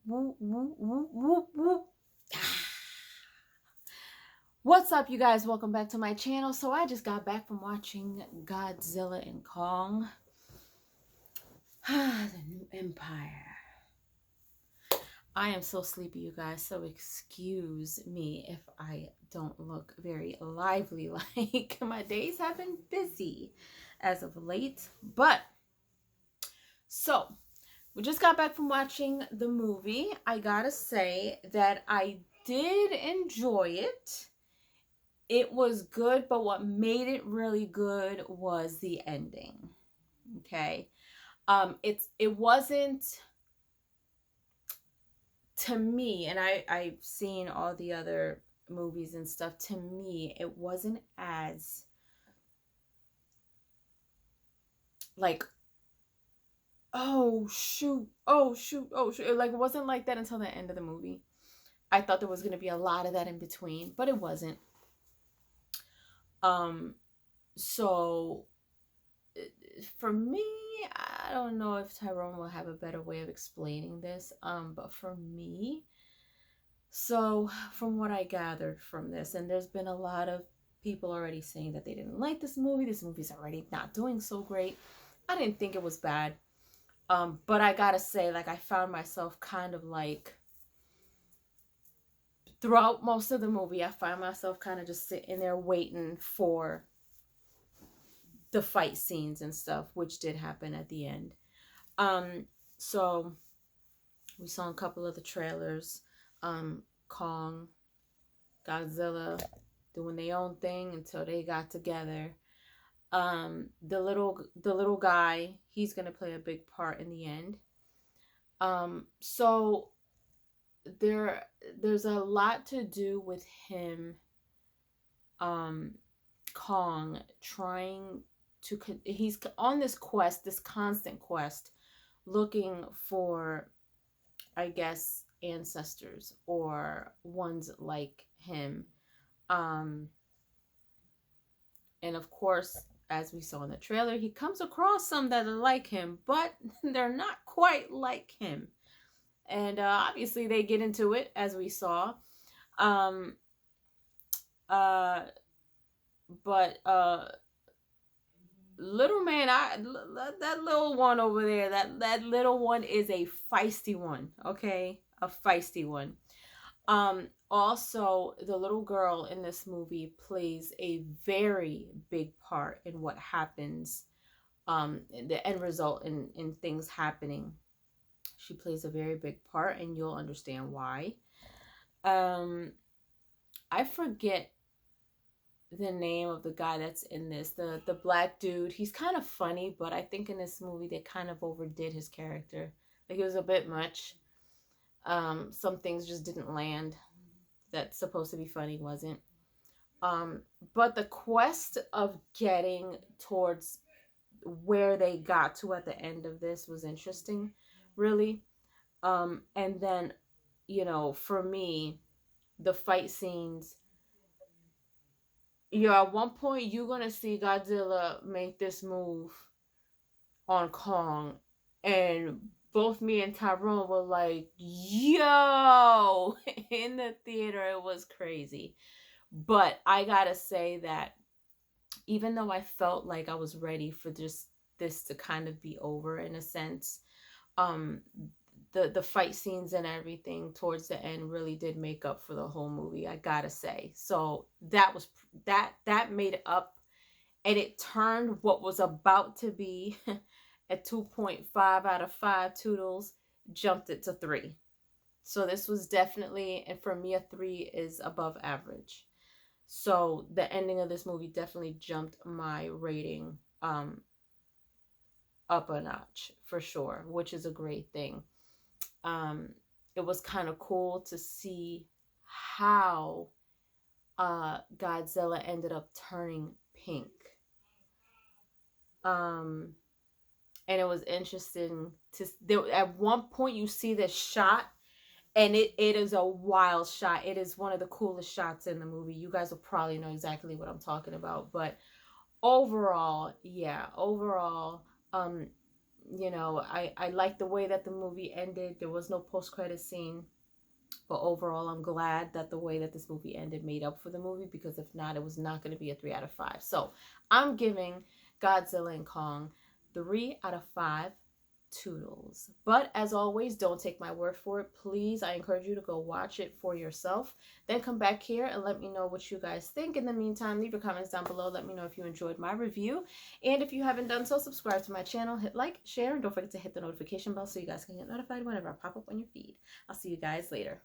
woo, woo, woo, woo, woo, woo. What's up, you guys? Welcome back to my channel. So I just got back from watching Godzilla and Kong. The New Empire. I am so sleepy, you guys, so excuse me if I don't look very lively. Like, my days have been busy as of late. But, so, we just got back from watching the movie. I gotta say that I did enjoy it. It was good, but what made it really good was the ending. Okay. It wasn't, to me, and I've seen all the other movies and stuff, to me, it wasn't as like, oh shoot, oh shoot, oh shoot. Like, it wasn't like that until the end of the movie. I thought there was gonna be a lot of that in between, but it wasn't. So for me, I don't know if Tyrone will have a better way of explaining this, but for me, so from what I gathered from this, and there's been a lot of people already saying that they didn't like this movie's already not doing so great. I didn't think it was bad, but I gotta say, like, I found myself kind of like, throughout most of the movie, I find myself kind of just sitting there waiting for the fight scenes and stuff, which did happen at the end. So we saw a couple of the trailers. Kong, Godzilla doing their own thing until they got together. The little guy, he's gonna play a big part in the end. So there's a lot to do with him, Kong, trying to, he's on this quest, this constant quest, looking for, I guess, ancestors or ones like him. And of course, as we saw in the trailer, he comes across some that are like him, but they're not quite like him. And obviously they get into it, as we saw. But little man, that little one over there, that little one is a feisty one, okay? A feisty one. Also, the little girl in this movie plays a very big part in what happens, the end result in things happening. She plays a very big part, and you'll understand why. I forget the name of the guy that's in this, the black dude. He's kind of funny, but I think in this movie they kind of overdid his character. Like, it was a bit much. Some things just didn't land. That's supposed to be funny wasn't. But the quest of getting towards where they got to at the end of this was interesting, really. And then, you know, for me, the fight scenes, at one point you're gonna see Godzilla make this move on Kong, and both me and Tyrone were like, yo, in the theater. It was crazy. But I gotta say that even though I felt like I was ready for this to kind of be over in a sense, the fight scenes and everything towards the end really did make up for the whole movie, I gotta say. So that was that made it up, and it turned what was about to be a 2.5 out of 5 toodles, jumped it to 3. So this was definitely, and for me, a 3 is above average. So the ending of this movie definitely jumped my rating up a notch for sure, which is a great thing. It was kind of cool to see how Godzilla ended up turning pink. And it was interesting to, at one point you see this shot, and it is a wild shot. It is one of the coolest shots in the movie. You guys will probably know exactly what I'm talking about. But overall, yeah, You know, I like the way that the movie ended. There was no post-credit scene. But overall, I'm glad that the way that this movie ended made up for the movie, because if not, it was not going to be a 3 out of 5. So I'm giving Godzilla and Kong 3 out of 5 toodles. But as always, don't take my word for it. Please, I encourage you to go watch it for yourself. Then come back here and let me know what you guys think. In the meantime, leave your comments down below. Let me know if you enjoyed my review. And if you haven't done so, subscribe to my channel, hit like, share, and don't forget to hit the notification bell so you guys can get notified whenever I pop up on your feed. I'll see you guys later.